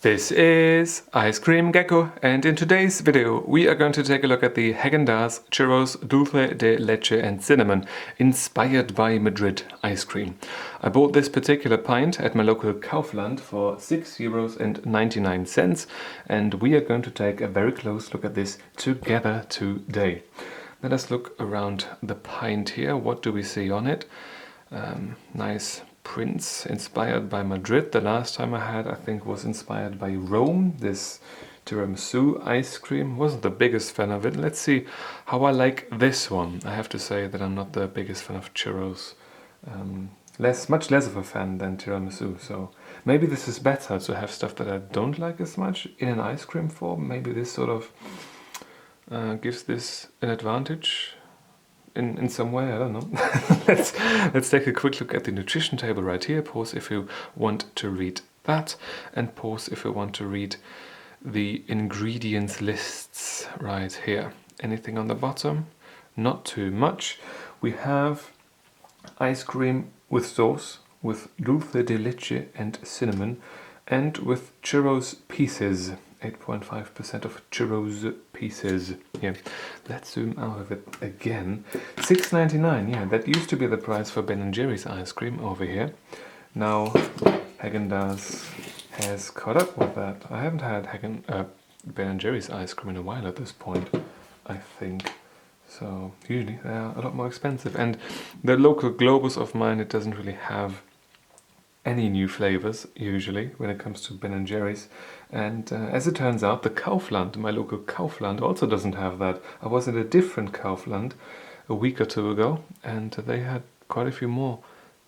This is Ice Cream Gecko, and in today's video we are going to take a look at the Häagen-Dazs Churros Dulce de Leche and Cinnamon, inspired by Madrid ice cream. I bought this particular pint at my local Kaufland for €6.99, and we are going to take a very close look at this together today. Let us look around the pint here. What do we see on it? Nice prints inspired by Madrid. The last time I had, I think, was inspired by Rome. This tiramisu ice cream. Wasn't the biggest fan of it. Let's see how I like this one. I have to say that I'm not the biggest fan of churros. Much less of a fan than tiramisu. So maybe this is better to have stuff that I don't like as much in an ice cream form. Maybe this sort of gives this an advantage. In some way, I don't know. let's take a quick look at the nutrition table right here. Pause if you want to read that, and pause if you want to read the ingredients lists right here. Anything on the bottom? Not too much. We have ice cream with sauce, with dulce de leche and cinnamon, and with churros pieces. 8.5% of churros pieces. Yeah, let's zoom out of it again. $6.99. Yeah, that used to be the price for Ben & Jerry's ice cream over here. Now Häagen-Dazs has caught up with that. I haven't had Ben & Jerry's ice cream in a while at this point, I think. So usually they are a lot more expensive. And the local Globus of mine, it doesn't really have any new flavors usually when it comes to Ben & Jerry's, and as it turns out, the Kaufland, my local Kaufland, also doesn't have that. I was at a different Kaufland a week or two ago, and they had quite a few more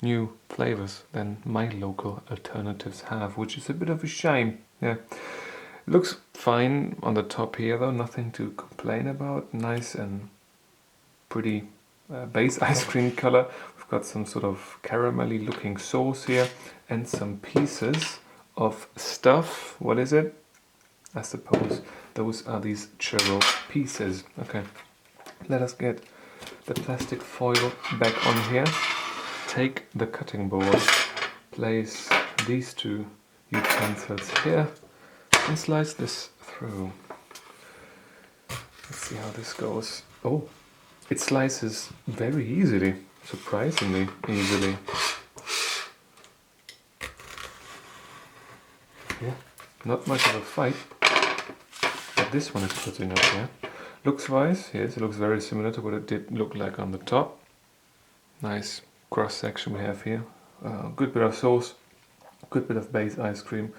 new flavors than my local alternatives have, which is a bit of a shame. Yeah, looks fine on the top here though, nothing to complain about. Nice and pretty base ice cream color. We've got some sort of caramelly looking sauce here and some pieces of stuff. What is it? I suppose those are these churro pieces. Okay, let us get the plastic foil back on here. Take the cutting board, place these two utensils here and slice this through. Let's see how this goes. Oh, it slices very easily, surprisingly easily. Yeah, not much of a fight, but this one is putting up here. Looks-wise, yes, it looks very similar to what it did look like on the top. Nice cross-section we have here. Good bit of sauce, good bit of base ice cream.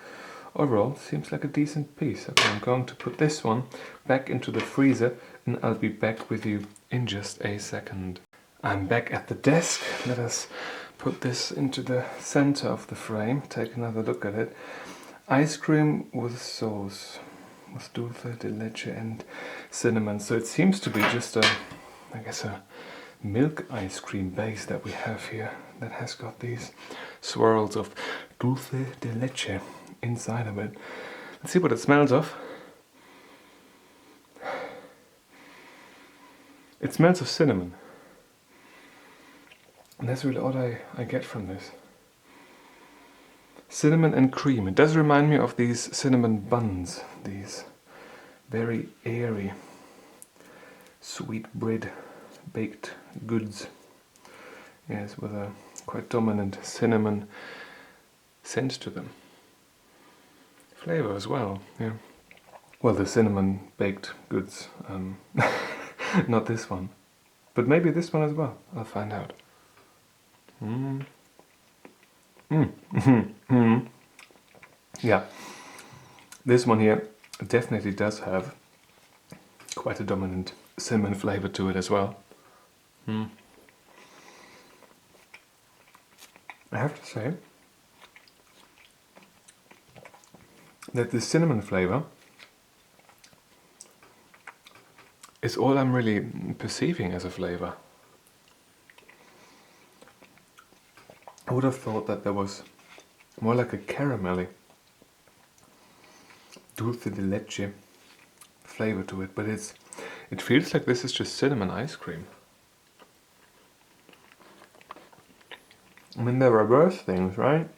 Overall, seems like a decent piece. Okay, I'm going to put this one back into the freezer, and I'll be back with you in just a second. I'm back at the desk. Let us put this into the center of the frame, take another look at it. Ice cream with sauce, with dulce de leche and cinnamon. So it seems to be just a milk ice cream base that we have here that has got these swirls of dulce de leche inside of it. Let's see what it smells of. It smells of cinnamon. And that's really all I get from this. Cinnamon and cream. It does remind me of these cinnamon buns. These very airy, sweet bread baked goods. Yes, with a quite dominant cinnamon scent to them. Flavor as well, yeah. Well, the cinnamon baked goods. Not this one. But maybe this one as well. I'll find out. Yeah. This one here definitely does have quite a dominant cinnamon flavor to it as well. I have to say that the cinnamon flavor is all I'm really perceiving as a flavor. I would have thought that there was more like a caramelly dulce de leche flavor to it, but it feels like this is just cinnamon ice cream. I mean, there are worse things, right?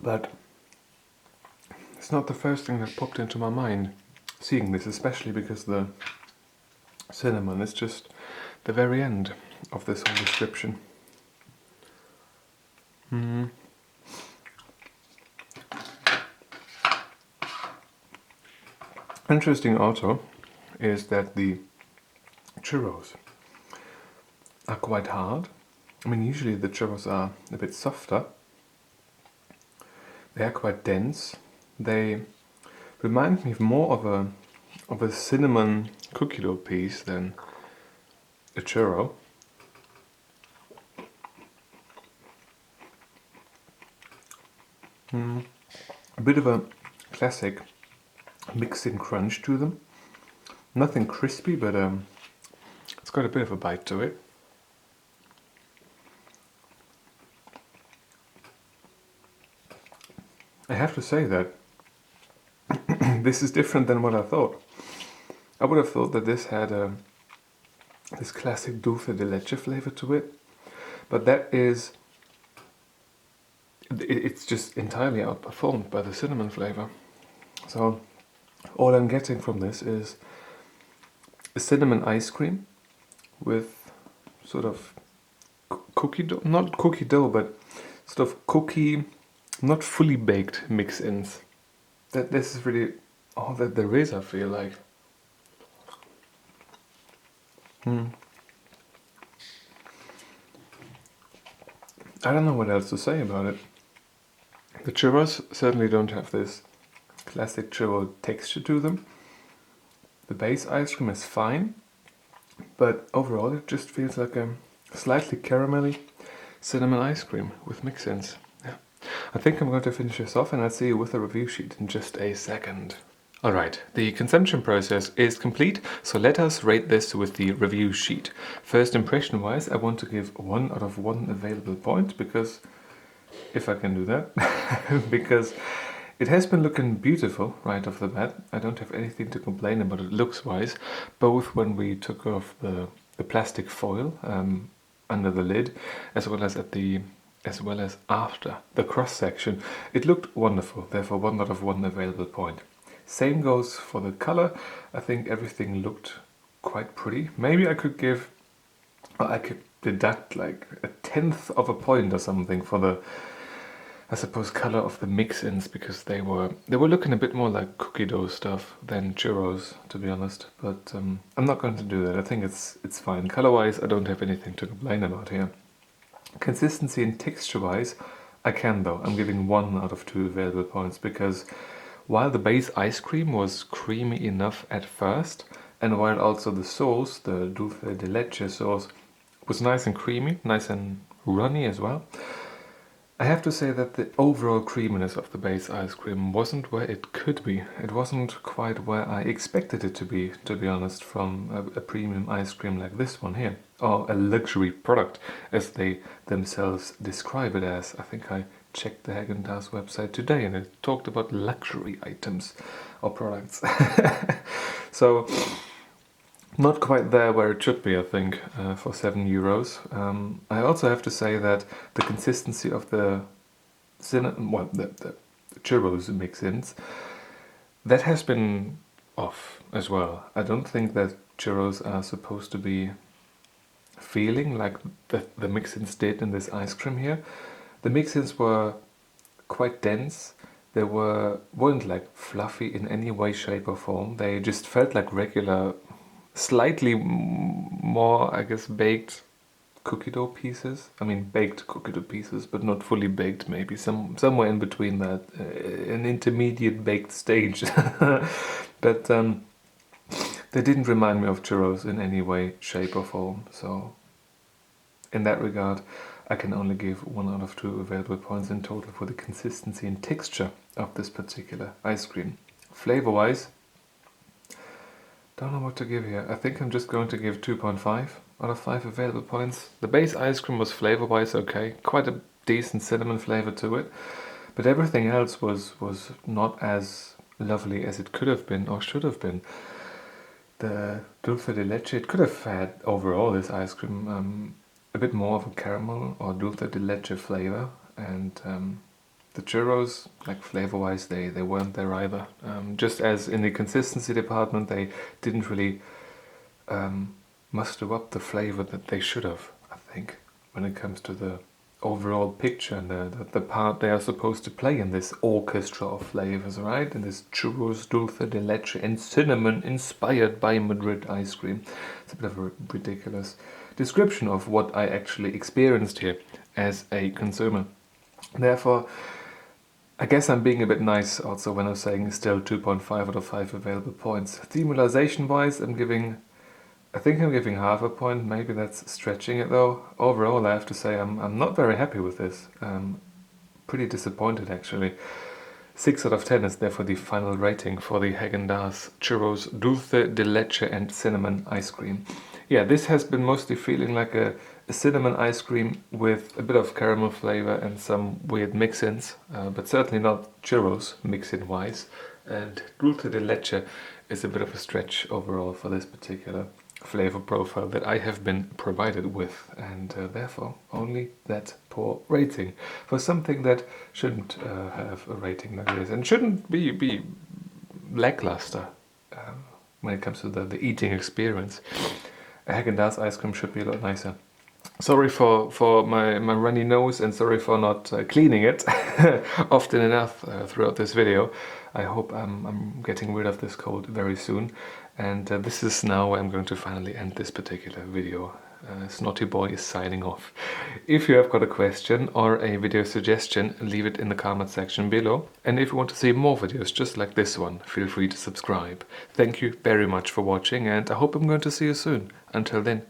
But It's not the first thing that popped into my mind seeing this, especially because the cinnamon is just the very end of this whole description. Interesting also is that the churros are quite hard. I mean, usually the churros are a bit softer. They are quite dense. They remind me more of a cinnamon cookie dough piece than a churro. A bit of a classic mixing crunch to them. Nothing crispy, but it's got a bit of a bite to it. I have to say that this is different than what I thought. I would have thought that this had this classic Dulce de Leche flavor to it, but that is, it's just entirely outperformed by the cinnamon flavor. So all I'm getting from this is a cinnamon ice cream with sort of cookie dough, not cookie dough, but sort of cookie, not fully baked mix-ins. That this is really all that there is, I feel like. I don't know what else to say about it. The churros certainly don't have this classic churro texture to them. The base ice cream is fine, but overall it just feels like a slightly caramelly cinnamon ice cream with mix-ins. Yeah. I think I'm going to finish this off and I'll see you with a review sheet in just a second. Alright, the consumption process is complete, so let us rate this with the review sheet. First impression wise, I want to give 1 out of 1 available point, because, if I can do that, because it has been looking beautiful right off the bat. I don't have anything to complain about it looks wise, both when we took off the plastic foil under the lid, as well as after the cross section. It looked wonderful, therefore 1 out of 1 available point. Same goes for the color. I think everything looked quite pretty. Maybe I could deduct like a 1/10 of a point or something for the, I suppose, color of the mix-ins, because they were looking a bit more like cookie dough stuff than churros, to be honest. But I'm not going to do that. I think it's fine. Color-wise, I don't have anything to complain about here. Consistency and texture-wise, I can though. I'm giving 1 out of 2 available points, because while the base ice cream was creamy enough at first, and while also the sauce, the Dulce de Leche sauce, was nice and creamy, nice and runny as well, I have to say that the overall creaminess of the base ice cream wasn't where it could be. It wasn't quite where I expected it to be honest, from a premium ice cream like this one here. Or a luxury product, as they themselves describe it as. I think I checked the Häagen-Dazs website today and it talked about luxury items or products. So, not quite there where it should be, I think, for €7. I also have to say that the consistency of the churros mix-ins, that has been off as well. I don't think that churros are supposed to be feeling like the mix-ins did in this ice cream here. The mix-ins were quite dense. They weren't like fluffy in any way, shape or form. They just felt like regular, slightly more, I guess, baked cookie dough pieces. I mean, baked cookie dough pieces, but not fully baked, maybe somewhere in between that, an intermediate baked stage. But they didn't remind me of churros in any way, shape or form. So in that regard, I can only give 1 out of 2 available points in total for the consistency and texture of this particular ice cream. Flavor-wise, don't know what to give here. I think I'm just going to give 2.5 out of 5 available points. The base ice cream was flavor-wise okay, quite a decent cinnamon flavor to it, but everything else was not as lovely as it could have been or should have been. The Dulce de Leche, it could have had overall, this ice cream, a bit more of a caramel or Dulce de Leche flavor, and the churros, like flavor-wise, they weren't there either. Just as in the consistency department, they didn't really muster up the flavor that they should have, I think, when it comes to the overall picture and the part they are supposed to play in this orchestra of flavors, right? In this churros, dulce de leche and cinnamon inspired by Madrid ice cream. It's a bit of a ridiculous description of what I actually experienced here as a consumer. Therefore, I guess I'm being a bit nice also when I'm saying still 2.5 out of 5 available points. Themalization wise, I think I'm giving half a point. Maybe that's stretching it though. Overall, I have to say I'm not very happy with this. Pretty disappointed actually. 6 out of 10 is therefore the final rating for the Häagen-Dazs Churros Dulce de Leche and Cinnamon Ice Cream. Yeah, this has been mostly feeling like a cinnamon ice cream with a bit of caramel flavor and some weird mix-ins, but certainly not churros mix-in wise. And Dulce de Leche is a bit of a stretch overall for this particular flavor profile that I have been provided with, and therefore only that poor rating for something that shouldn't have a rating like this and shouldn't be lackluster when it comes to the eating experience. A Häagen-Dazs ice cream should be a lot nicer. Sorry for my runny nose, and sorry for not cleaning it often enough throughout this video. I hope I'm getting rid of this cold very soon. And this is now where I'm going to finally end this particular video. Snotty Boy is signing off. If you have got a question or a video suggestion, leave it in the comment section below. And if you want to see more videos just like this one, feel free to subscribe. Thank you very much for watching, and I hope I'm going to see you soon. Until then,